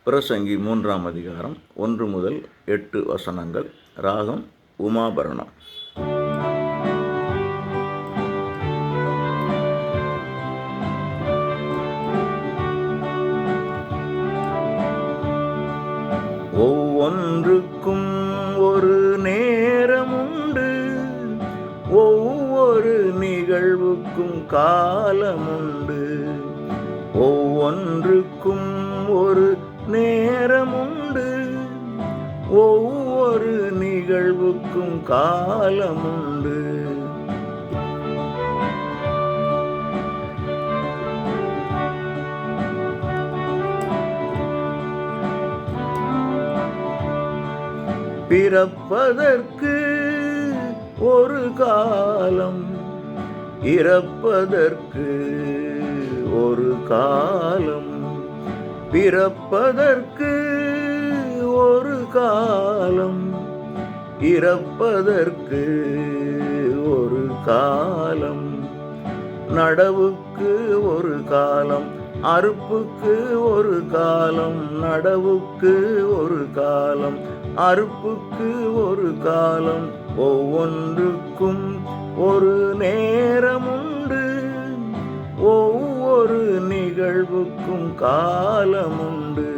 பிரசங்கி 3ஆம் அதிகாரம் 1 முதல் 8 வசனங்கள். ராகம் உமாபரணம். ஒவ்வொன்றுக்கும் ஒரு நேரமுண்டு, ஒவ்வொரு நிகழ்வுக்கும் காலமுண்டு. ஒவ்வொன்றுக்கும் ஒரு நேரமுண்டு, ஒவ்வொரு நிகழ்வுக்கும் காலமுண்டு. பிறப்பதற்கு ஒரு காலம், இறப்பதற்கு ஒரு காலம். பிறப்பதற்கு ஒரு காலம், இறப்பதற்கு ஒரு காலம். நடவுக்கு ஒரு காலம், அறுப்புக்கு ஒரு காலம். நடவுக்கு ஒரு காலம், அறுப்புக்கு ஒரு காலம். ஒவ்வொன்றுக்கும் ஒரு நேரமுண்டு, ஒவ்வொரு நிகழ்வுக்கும் காலமுண்டு.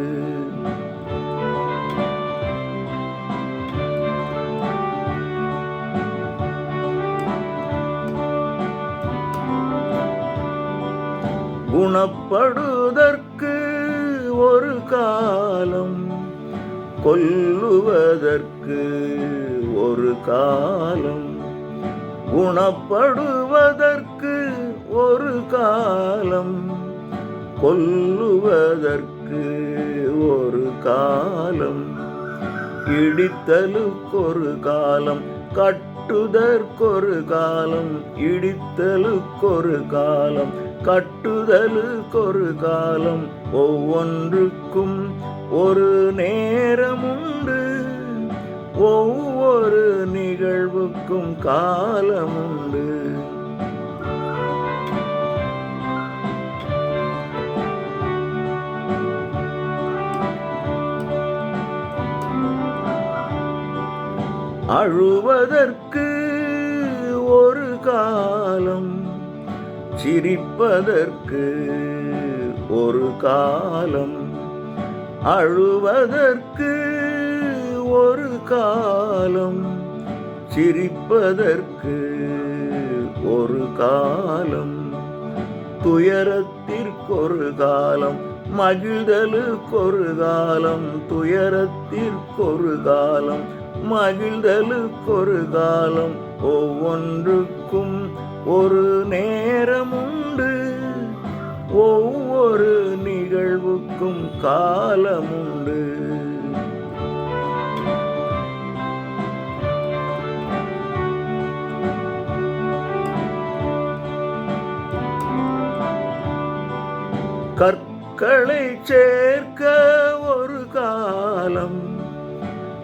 குணப்படுவதற்கு ஒரு காலம், கொல்லுவதற்கு ஒரு காலம். குணப்படுவதற்கு ஒரு காலம், கொல்லுவதற்கு ஒரு காலம். இடித்தலுக்கொரு காலம், கட்டுதற்கொரு காலம். இடித்தலுக்கொரு காலம், கட்டுதலுக்கொரு காலம். ஒவ்வொன்றுக்கும் ஒரு நேரமுண்டு, ஒவ்வொரு நிகழ்வுக்கும் காலமுண்டு. அழுவதற்கு ஒரு காலம், சிரிப்பதற்கு ஒரு காலம். அழுவதற்கு ஒரு காலம், சிரிப்பதற்கு ஒரு காலம். துயரத்திற்கொரு காலம், மகிழ்தலுக்கொரு காலம். துயரத்திற்கொரு காலம், மகிழ்தலுக்கொரு காலம். ஒவ்வொன்றுக்கும் ஒரு நேரமுண்டு, ஒவ்வொரு நிகழ்வுக்கும் காலமுண்டு. கற்களை சேர்க்க ஒரு காலம்,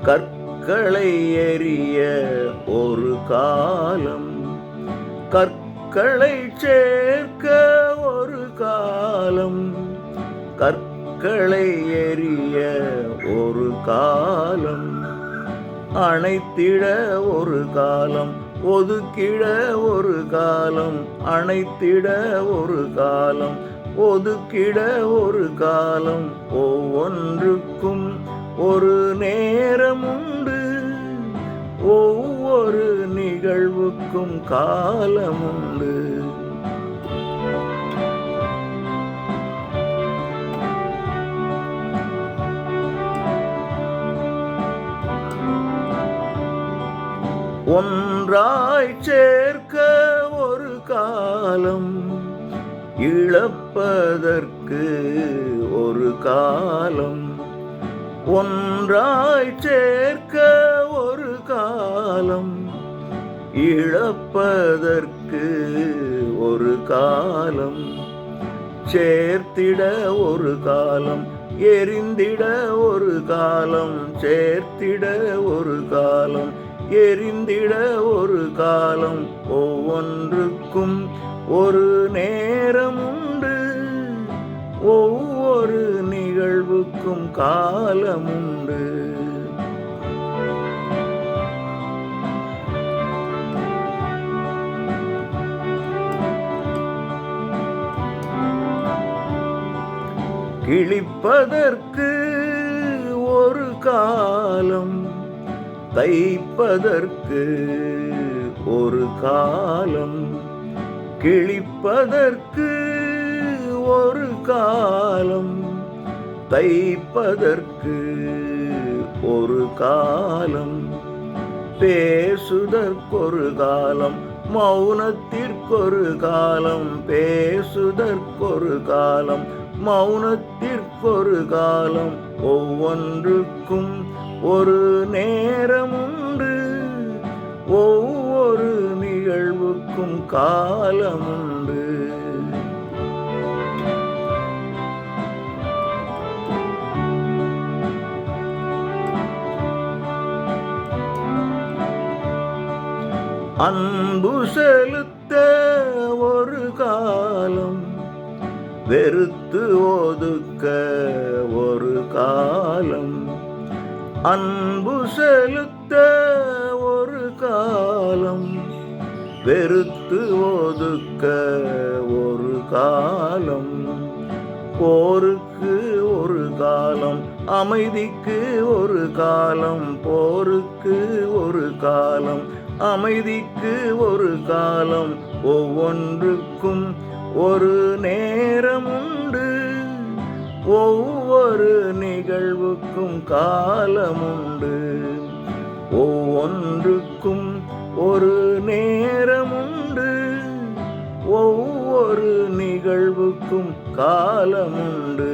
கற்களை எறிய ஒரு காலம். கற்களை சேர்க்க ஒரு காலம், கற்களை எறிய ஒரு காலம். அணைத்திட ஒரு காலம், ஒதுக்கிட ஒரு காலம். அணைத்திட ஒரு காலம், ஒதுக்கிட ஒரு காலம். ஒவ்வொன்றுக்கும் ஒரு நேரமுண்டு, ஒவ்வொரு நிகழ்வுக்கும் காலமுண்டு. ஒன்றாய் சேர்க்க ஒரு காலம், இழப்பதற்கு ஒரு காலம். ஒன்றாய் சேர்க்க ஒரு காலம், இழப்பதற்கு ஒரு காலம். சேர்த்திட ஒரு காலம், எரிந்திட ஒரு காலம். சேர்த்திட ஒரு காலம், எரிந்திட ஒரு காலம். ஒவ்வொன்றுக்கும் ஒரு நேரமுண்டு, ஒவ்வொரு நிகழ்வுக்கும் காலமுண்டு. கிழிப்பதற்கு ஒரு காலம், தைப்பதற்கு ஒரு காலம். கிழிப்பதற்கு ஒரு காலம், தைப்பதற்கு ஒரு காலம். பேசுதற்கொரு காலம், மௌனத்திற்கொரு காலம். பேசுதற்கொரு காலம், மௌனத்திற்கொரு காலம். ஒவ்வொன்றுக்கும் ஒரு நேரமுண்டு, ஒவ்வொரு நிகழ்வுக்கும் காலமுண்டு. அன்பு செலுத்த ஒரு காலம், வெறுத்து ஒதுக்க ஒரு காலம். அன்பு செலுத்த ஒரு காலம், வெறுத்து ஒதுக்க ஒரு காலம். போருக்கு ஒரு காலம், அமைதிக்கு ஒரு காலம். போருக்கு ஒரு காலம், அமைதிக்கு ஒரு காலம். ஒவ்வொன்றுக்கும் ஒரு நேரமுண்டு, ஒவ்வொரு நிகழ்வுக்கும் காலமுண்டு. ஒவ்வொன்றுக்கும் ஒரு நேரமுண்டு, ஒவ்வொரு நிகழ்வுக்கும் காலமுண்டு.